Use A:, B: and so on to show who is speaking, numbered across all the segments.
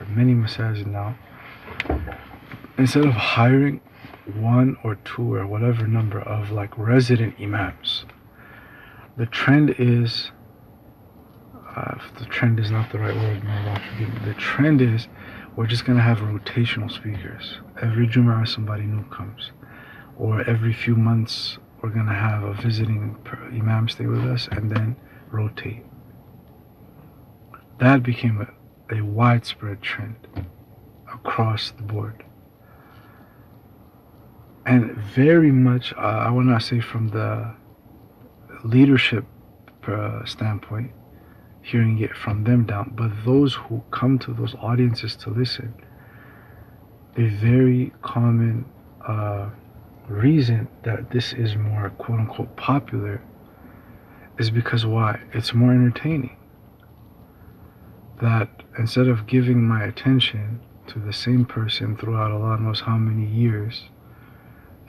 A: many masajid now, instead of hiring one or two or whatever number of like resident imams, the trend is, if the trend is not the right word, may Allah forgive me. The trend is we're just going to have rotational speakers. Every Jumu'ah somebody new comes. Or every few months we're going to have a visiting imam stay with us and then rotate. That became a widespread trend across the board. And very much, I will not say from the leadership standpoint, hearing it from them down, but those who come to those audiences to listen, a very common reason that this is more quote-unquote popular is because why? It's more entertaining. That instead of giving my attention to the same person throughout Allah knows how many years,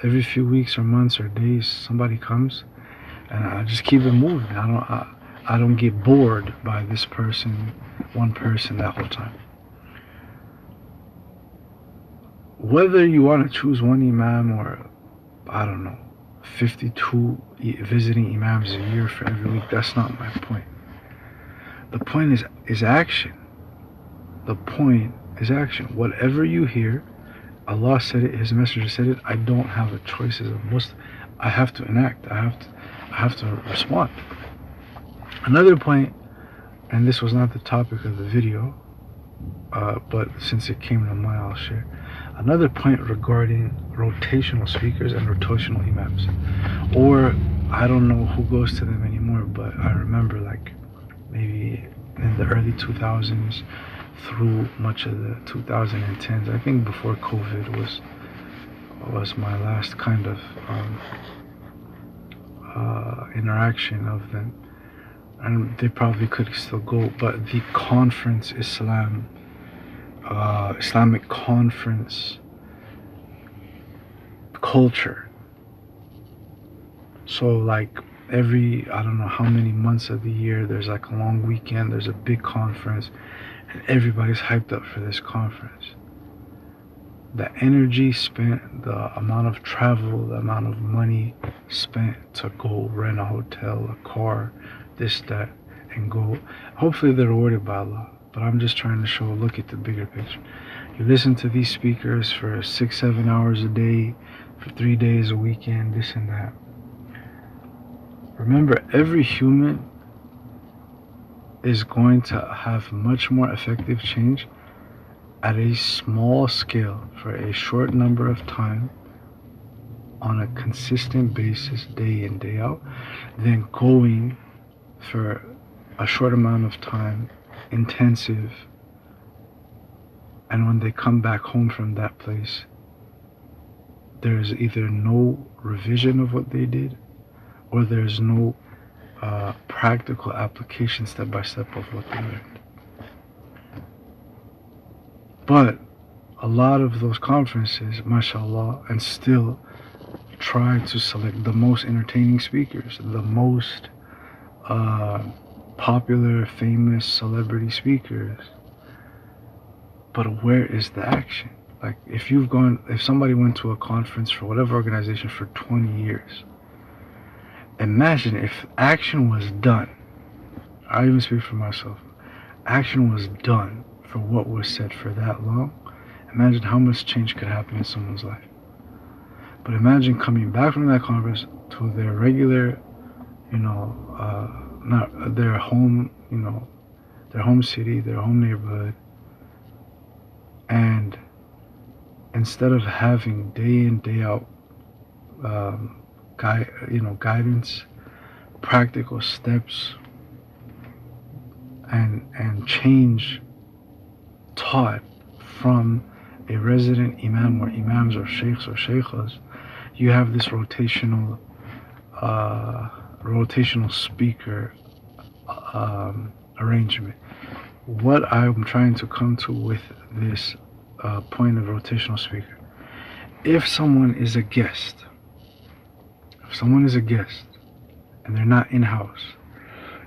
A: every few weeks or months or days somebody comes and I just keep it moving. I don't get bored by this person, one person that whole time. Whether you want to choose one imam or, I don't know, 52 visiting imams a year for every week, that's not my point. The point is action. The point is action. Whatever you hear, Allah said it, His Messenger said it, I don't have a choice as a Muslim. I have to enact. I have to respond. Another point, and this was not the topic of the video, but since it came to mind, I'll share. Another point regarding rotational speakers and rotational imams. Or, I don't know who goes to them anymore, but I remember like maybe in the early 2000s through much of the 2010s, I think before COVID was my last kind of interaction of them. And they probably could still go, but the conference Islamic conference culture. So like every, I don't know how many months of the year, there's like a long weekend, there's a big conference, and everybody's hyped up for this conference. The energy spent, the amount of travel, the amount of money spent to go rent a hotel, a car, this, that, and go. Hopefully they're rewarded by Allah, but I'm just trying to show, look at the bigger picture. You listen to these speakers for 6-7 hours a day, for 3 days a weekend, this and that. Remember, every human is going to have much more effective change at a small scale for a short number of time on a consistent basis, day in, day out, than going for a short amount of time, intensive, and when they come back home from that place, there's either no revision of what they did, or there's no practical application step by step of what they learned. But a lot of those conferences, mashallah, and still try to select the most entertaining speakers, the most popular, famous celebrity speakers. But where is the action? Like if somebody went to a conference for whatever organization for 20 years, imagine if action was done. I even speak for myself. Action was done for what was said for that long. Imagine how much change could happen in someone's life. But imagine coming back from that conference to their regular, not their home, their home city, their home neighborhood, and instead of having day in, day out guidance, practical steps, and change taught from a resident imam or imams or sheikhs or sheikhas, you have this rotational speaker arrangement. What I'm trying to come to with this point of rotational speaker, if someone is a guest and they're not in-house,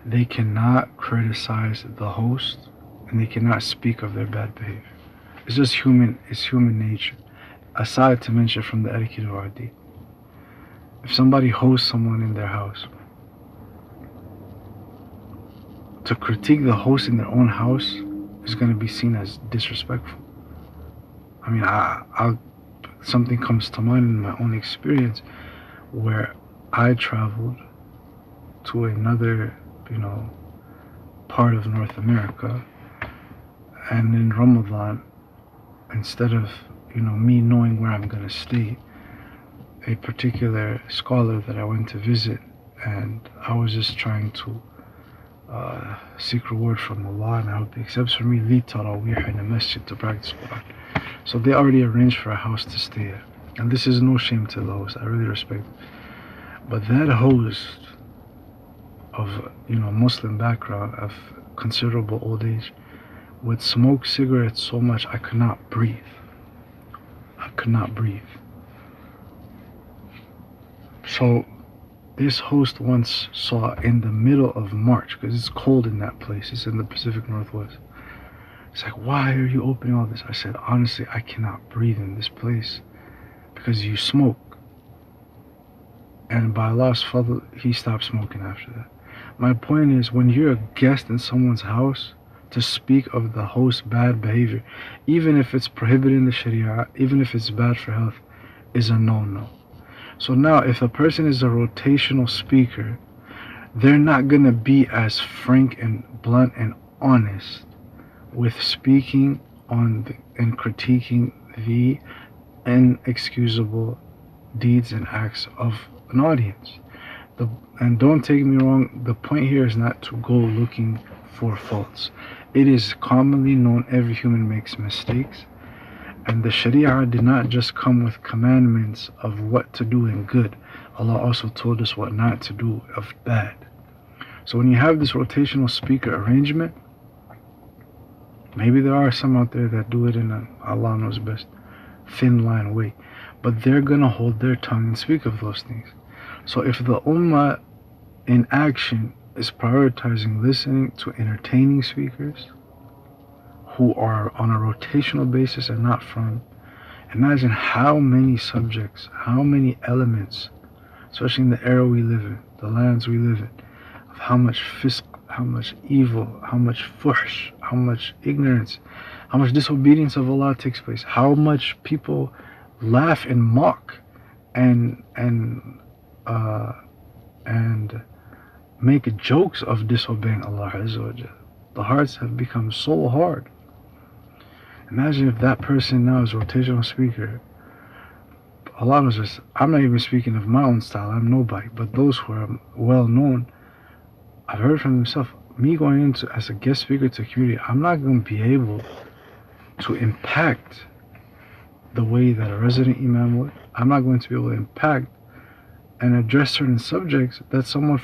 A: they cannot criticize the host and they cannot speak of their bad behavior. It's just human. It's human nature. Aside to mention from the etiquette of our deen, if somebody hosts someone in their house, to critique the host in their own house is going to be seen as disrespectful. I mean, something comes to mind in my own experience where I traveled to another, part of North America, and in Ramadan, instead of, me knowing where I'm going to stay, a particular scholar that I went to visit, and I was just trying to seek reward from Allah, and I hope He accepts for me, lead tarawih in a masjid to practice Quran. So they already arranged for a house to stay at. And this is no shame to the host, I really respect it. But that host of, Muslim background, of considerable old age, would smoke cigarettes so much I could not breathe. I could not breathe. So this host once saw in the middle of March, because it's cold in that place, it's in the Pacific Northwest. It's like, why are you opening all this? I said, honestly, I cannot breathe in this place because you smoke. And by Allah's fadl, he stopped smoking after that. My point is, when you're a guest in someone's house, to speak of the host's bad behavior, even if it's prohibited in the Sharia, even if it's bad for health, is a no-no. So now, if a person is a rotational speaker, they're not going to be as frank and blunt and honest with speaking on and critiquing the inexcusable deeds and acts of an audience. And don't take me wrong, the point here is not to go looking for faults. It is commonly known every human makes mistakes, and the Sharia did not just come with commandments of what to do in good. Allah also told us what not to do of bad. So when you have this rotational speaker arrangement, maybe there are some out there that do it in a, Allah knows best, thin line way, but they're gonna hold their tongue and speak of those things. So if the Ummah in action is prioritizing listening to entertaining speakers who are on a rotational basis and not from, imagine how many subjects, how many elements, especially in the era we live in, the lands we live in, of how much fisq, how much evil, how much fuhsh, how much ignorance, how much disobedience of Allah takes place, how much people laugh and mock and make jokes of disobeying Allah Azza wa Jal. The hearts have become so hard. Imagine if that person now is a rotational speaker. Allah knows this. I'm not even speaking of my own style, I'm nobody, but those who are well known, I've heard from themselves, me going into as a guest speaker to a community, I'm not going to be able to impact the way that a resident Imam would. I'm not going to be able to impact and address certain subjects that someone